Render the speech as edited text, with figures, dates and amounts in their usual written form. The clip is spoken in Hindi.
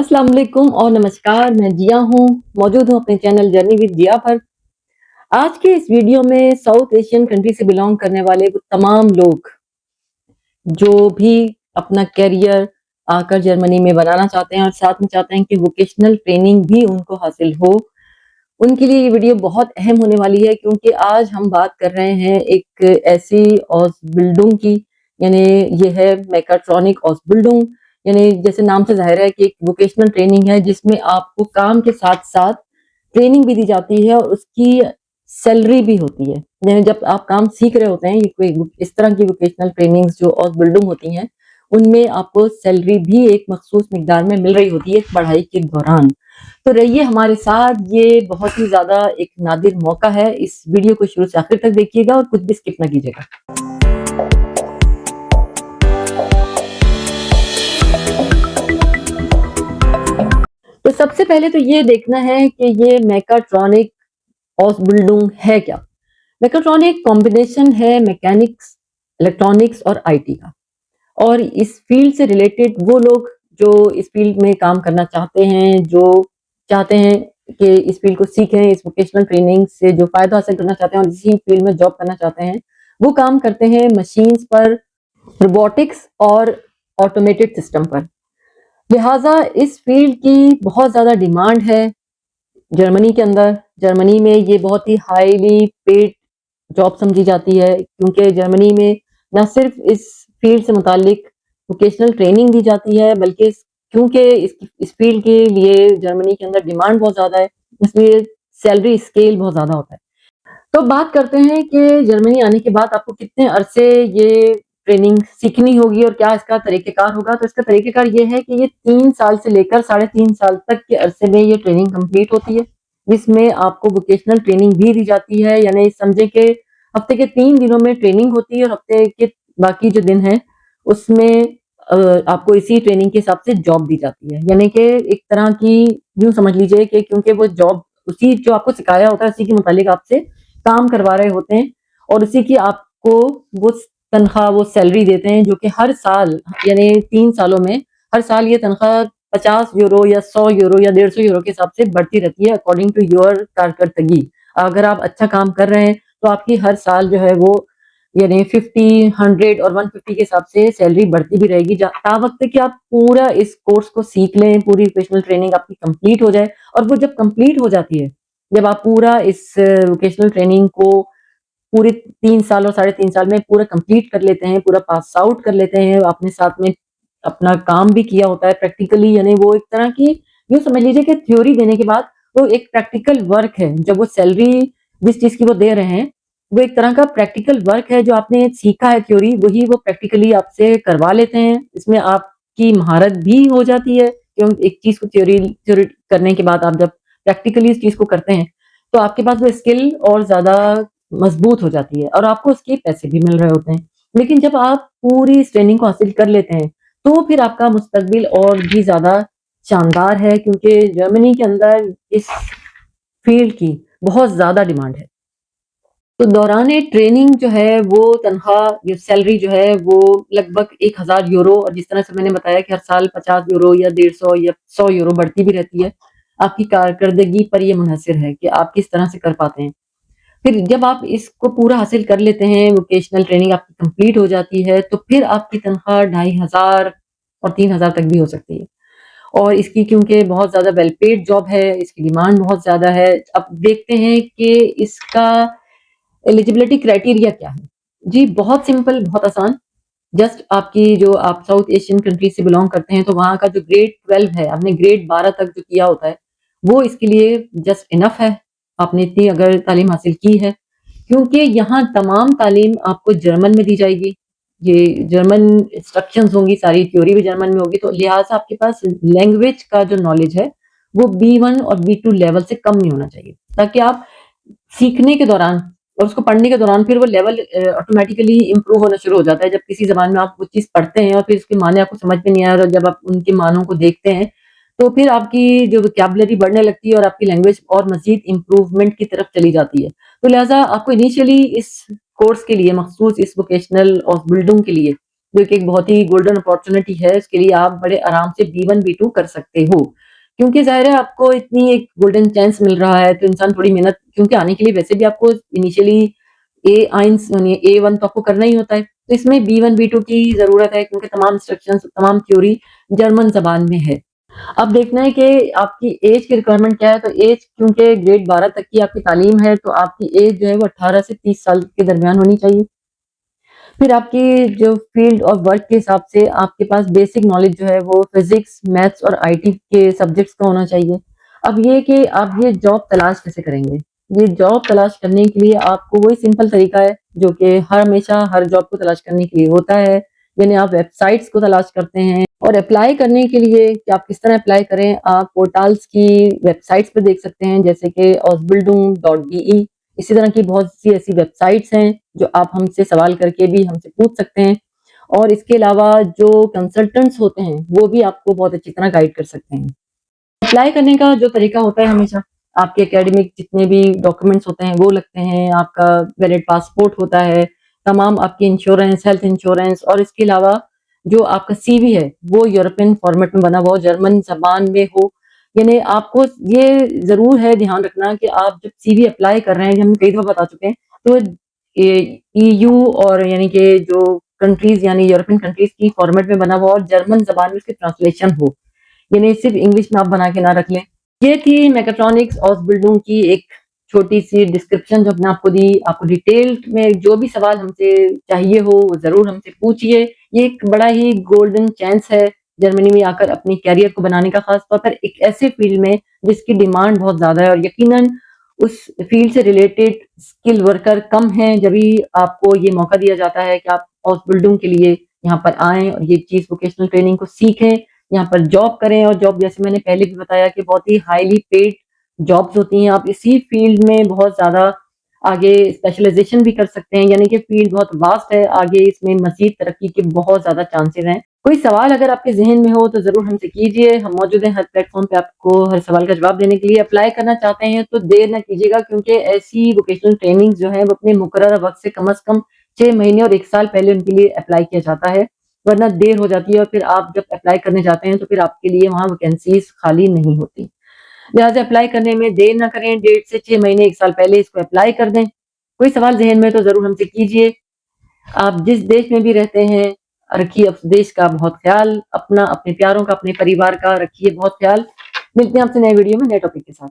अस्सलाम वालेकुम और नमस्कार। मैं जिया हूँ, मौजूद हूँ अपने चैनल जर्नी विद जिया पर। आज के इस वीडियो में साउथ एशियन कंट्री से बिलॉन्ग करने वाले वो तमाम लोग जो भी अपना करियर आकर जर्मनी में बनाना चाहते हैं और साथ में चाहते हैं कि वोकेशनल ट्रेनिंग भी उनको हासिल हो, उनके लिए ये वीडियो बहुत अहम होने वाली है, क्योंकि आज हम बात कर रहे हैं एक ऐसी ऑसबिल्डिंग की, यानी ये है मेकाट्रॉनिक ऑसबिल्डिंग। यानी जैसे नाम से ज़ाहिर है कि एक वोकेशनल ट्रेनिंग है जिसमें आपको काम के साथ-साथ ट्रेनिंग भी दी जाती है और उसकी सैलरी भी होती है। यानी जब आप काम सीख रहे होते हैं, ये कोई इस तरह की वोकेशनल ट्रेनिंग्स जो ऑसबिल्डिंग होती हैं, उनमें आपको सैलरी भी एक मखसूस मिकदार में मिल रही होती है पढ़ाई के दौरान। तो रहिए हमारे साथ, ये बहुत ही ज़्यादा एक नादिर मौका है। इस वीडियो को शुरू से आखिर तक देखिएगा और कुछ भी स्किप ना कीजिएगा। तो सबसे पहले तो ये देखना है कि ये मेकाट्रॉनिक ऑसबिल्डिंग है क्या? मेकाट्रॉनिक कॉम्बिनेशन है मैकेनिक्स, इलेक्ट्रॉनिक्स और आईटी का। और इस फील्ड से रिलेटेड वो लोग जो इस फील्ड में काम करना चाहते हैं, जो चाहते हैं कि इस फील्ड को सीखें, इस वोकेशनल ट्रेनिंग से जो फ़ायदा हासिल करना चाहते हैं और इसी फील्ड में जॉब करना चाहते हैं, वो काम करते हैं मशीन्स पर, रोबोटिक्स और ऑटोमेटेड सिस्टम पर। लिहाजा इस फील्ड की बहुत ज़्यादा डिमांड है जर्मनी के अंदर। जर्मनी में ये बहुत ही हाईली पेड जॉब समझी जाती है, क्योंकि जर्मनी में ना सिर्फ इस फील्ड से मुतालिक वोकेशनल ट्रेनिंग दी जाती है, बल्कि क्योंकि इस फील्ड के लिए जर्मनी के अंदर डिमांड बहुत ज़्यादा है, इसलिए सैलरी स्केल बहुत ज़्यादा होता है। तो बात करते हैं कि जर्मनी आने के बाद आपको कितने अरसे ये ट्रेनिंग सीखनी होगी और क्या इसका तरीक़ेकार होगा। तो इसका तरीक़ेकार ये है कि ये 3 साल से लेकर साढ़े 3 साल तक के अरसे में ये ट्रेनिंग कंप्लीट होती है, जिसमें आपको वोकेशनल ट्रेनिंग भी दी जाती है। यानी समझे कि हफ्ते के 3 दिनों में ट्रेनिंग होती है और हफ्ते के बाकी जो दिन हैं उसमें आपको इसी ट्रेनिंग के हिसाब से जॉब दी जाती है। यानी कि एक तरह की यूँ समझ लीजिए कि क्योंकि वो जॉब उसी जो आपको सिखाया होता है उसी के मुतालिक आपसे काम करवा रहे होते हैं और उसी की आपको वो तनख्वाह, वो सैलरी देते हैं, जो कि हर साल यानी 3 सालों में हर साल ये तनख्वाह 50 यूरो या 100 यूरो या 150 यूरो के हिसाब से बढ़ती रहती है अकॉर्डिंग टू योर कारकर्दगी। अगर आप अच्छा काम कर रहे हैं तो आपकी हर साल जो है वो यानी 50, 100 और 150 के हिसाब से सैलरी बढ़ती भी रहेगी, तावक्त कि आप पूरा इस कोर्स को सीख लें, पूरी वोकेशनल ट्रेनिंग आपकी कंप्लीट हो जाए। और वो जब कंप्लीट हो जाती है, जब आप पूरा इस वोकेशनल ट्रेनिंग को पूरे 3 साल और साढ़े 3 साल में पूरा कंप्लीट कर लेते हैं, पूरा पास आउट कर लेते हैं, आपने साथ में अपना काम भी किया होता है प्रैक्टिकली, यानी वो एक तरह की यूँ समझ लीजिए कि थ्योरी देने के बाद वो एक प्रैक्टिकल वर्क है। जब वो सैलरी जिस चीज़ की वो दे रहे हैं, वो एक तरह का प्रैक्टिकल वर्क है, जो आपने सीखा है थ्योरी, वही वो प्रैक्टिकली आपसे करवा लेते हैं। इसमें आपकी महारत भी हो जाती है, क्यों एक चीज़ को थ्योरी थ्योरी करने के बाद आप जब प्रैक्टिकली इस चीज़ को करते हैं, तो आपके पास वो स्किल और ज़्यादा मज़बूत हो जाती है और आपको उसके पैसे भी मिल रहे होते हैं। लेकिन जब आप पूरी इस ट्रेनिंग को हासिल कर लेते हैं, तो फिर आपका मुस्तकबिल और भी ज़्यादा शानदार है, क्योंकि जर्मनी के अंदर इस फील्ड की बहुत ज़्यादा डिमांड है। तो दौरान ट्रेनिंग जो है वो तनख्वाह या सैलरी जो है वो लगभग 1000 यूरो, और जिस तरह से मैंने बताया कि हर साल 50 यूरो या 150 या 100 यूरो बढ़ती भी रहती है। आपकी कारकर्दगी पर ये मुनहसर है कि आप किस तरह से कर पाते हैं। फिर जब आप इसको पूरा हासिल कर लेते हैं, वोकेशनल ट्रेनिंग आपकी कंप्लीट हो जाती है, तो फिर आपकी तनख्वाह 2500 और 3000 तक भी हो सकती है। और इसकी क्योंकि बहुत ज़्यादा वेल पेड जॉब है, इसकी डिमांड बहुत ज़्यादा है। अब देखते हैं कि इसका एलिजिबिलिटी क्राइटेरिया क्या है? जी, बहुत सिंपल, बहुत आसान। जस्ट आपकी जो आप साउथ एशियन कंट्री से बिलॉन्ग करते हैं, तो वहाँ का जो ग्रेड 12 है, आपने ग्रेड 12 तक जो किया होता है, वो इसके लिए जस्ट इनफ है। आपने इतनी अगर तालीम हासिल की है, क्योंकि यहाँ तमाम तालीम आपको जर्मन में दी जाएगी। ये जर्मन इंस्ट्रक्शंस होंगी, सारी थ्योरी भी जर्मन में होगी, तो लिहाज़ा आपके पास लैंग्वेज का जो नॉलेज है, वो B1 और B2 लेवल से कम नहीं होना चाहिए, ताकि आप सीखने के दौरान और उसको पढ़ने के दौरान फिर वो लेवल ऑटोमेटिकली इम्प्रूव होना शुरू हो जाता है। जब किसी ज़बान में आप वो चीज़ पढ़ते हैं और फिर उसके माने आपको समझ में नहीं आया, और जब आप उनके मानों को देखते हैं, तो फिर आपकी जो वोकैब्युलरी बढ़ने लगती है और आपकी लैंग्वेज और मज़ीद इम्प्रूवमेंट की तरफ चली जाती है। तो लिहाज़ा आपको इनिशियली इस कोर्स के लिए, मखसूस इस वोकेशनल ऑसबिल्डिंग के लिए जो कि एक बहुत ही गोल्डन अपॉर्चुनिटी है। उसके लिए आप बड़े आराम से B1 B2 कर सकते हो, क्योंकि ज़ाहिर है आपको इतनी एक गोल्डन चांस मिल रहा है, तो इंसान थोड़ी मेहनत, क्योंकि आने के लिए वैसे भी आपको इनिशियली A1 यानी A1 तो आपको करना ही होता है। तो इसमें B1 B2 की ज़रूरत है, क्योंकि तमाम इंस्ट्रक्शंस, तमाम थ्योरी जर्मन ज़बान में है। अब देखना है कि आपकी एज की रिक्वायरमेंट क्या है, तो एज क्योंकि ग्रेड 12 तक की आपकी तालीम है, तो आपकी एज जो है वो 18 से 30 साल के दरमियान होनी चाहिए। फिर आपकी जो फील्ड ऑफ वर्क के हिसाब से आपके पास बेसिक नॉलेज जो है वो फिजिक्स, मैथ्स और आईटी के सब्जेक्ट्स का होना चाहिए। अब ये कि आप ये जॉब तलाश कैसे करेंगे? ये जॉब तलाश करने के लिए आपको वही सिंपल तरीका है जो कि हर हमेशा हर जॉब को तलाश करने के लिए होता है, यानी आप वेबसाइट्स को तलाश करते हैं और अप्लाई करने के लिए कि आप किस तरह अप्लाई करें, आप पोर्टल्स की वेबसाइट्स पे देख सकते हैं, जैसे कि ausbildung.de। इसी तरह की बहुत सी ऐसी वेबसाइट्स हैं जो आप हमसे सवाल करके भी हमसे पूछ सकते हैं, और इसके अलावा जो कंसल्टेंट्स होते हैं वो भी आपको बहुत अच्छी तरह गाइड कर सकते हैं। अप्लाई करने का जो तरीका होता है, हमेशा आपके एकेडमिक जितने भी डॉक्यूमेंट्स होते हैं वो लगते हैं, आपका वैलिड पासपोर्ट होता है, तमाम आपकी इंश्योरेंस, हेल्थ इंश्योरेंस, और इसके अलावा जो आपका सीवी है वो यूरोपियन फॉर्मेट में बना हुआ हो, जर्मन जबान में हो। यानी आपको ये जरूर है ध्यान रखना कि आप जब सीवी अप्लाई कर रहे हैं, हम कई दफा बता चुके हैं, तो EU और यानी कि जो कंट्रीज यानी यूरोपियन कंट्रीज की फॉर्मेट में बना हुआ और जर्मन जबान में उसकी ट्रांसलेशन हो, यानी सिर्फ इंग्लिश में आप बना के ना रख लें। ये थी मैकाट्रॉनिक्स ऑसबिल्डिंग की एक छोटी सी डिस्क्रिप्शन जो हमने आपको दी। आपको डिटेल्ड में जो भी सवाल हमसे चाहिए हो वो जरूर हमसे पूछिए। ये एक बड़ा ही गोल्डन चांस है जर्मनी में आकर अपने कैरियर को बनाने का, खासतौर पर एक ऐसे फील्ड में जिसकी डिमांड बहुत ज्यादा है और यकीनन उस फील्ड से रिलेटेड स्किल वर्कर कम हैं। जब भी आपको ये मौका दिया जाता है कि आप ऑसबिल्डिंग के लिए यहाँ पर आएं और ये चीज वोकेशनल ट्रेनिंग को सीखें, यहाँ पर जॉब करें। और जॉब जैसे मैंने पहले भी बताया कि बहुत ही हाईली पेड जॉब्स होती हैं। आप इसी फील्ड में बहुत ज़्यादा आगे स्पेशलाइजेशन भी कर सकते हैं, यानी कि फील्ड बहुत वास्ट है, आगे इसमें मज़ीद तरक्की के बहुत ज़्यादा चांसेस हैं। कोई सवाल अगर आपके ज़हन में हो तो ज़रूर हमसे कीजिए, हम मौजूद हैं हर प्लेटफ़ॉर्म पे आपको हर सवाल का जवाब देने के लिए। अप्लाई करना चाहते हैं तो देर ना कीजिएगा, क्योंकि ऐसी वोकेशनल ट्रेनिंग जो है वो अपने मुकर्रर वक़्त से कम 6 महीने और 1 साल पहले उनके लिए अप्लाई किया जाता है, वरना देर हो जाती है और फिर आप जब अप्लाई करने जाते हैं तो फिर आपके लिए वहाँ वैकेंसीज़ खाली नहीं होती। लिहाज़ा अप्लाई करने में देर ना करें, डेट से 6 महीने 1 साल पहले इसको अप्लाई कर दें। कोई सवाल ज़हन में तो ज़रूर हमसे कीजिए। आप जिस देश में भी रहते हैं, रखिए उस देश का बहुत ख़्याल, अपना, अपने प्यारों का, अपने परिवार का रखिए बहुत ख़्याल। मिलते हैं आपसे नए वीडियो में नए टॉपिक के साथ।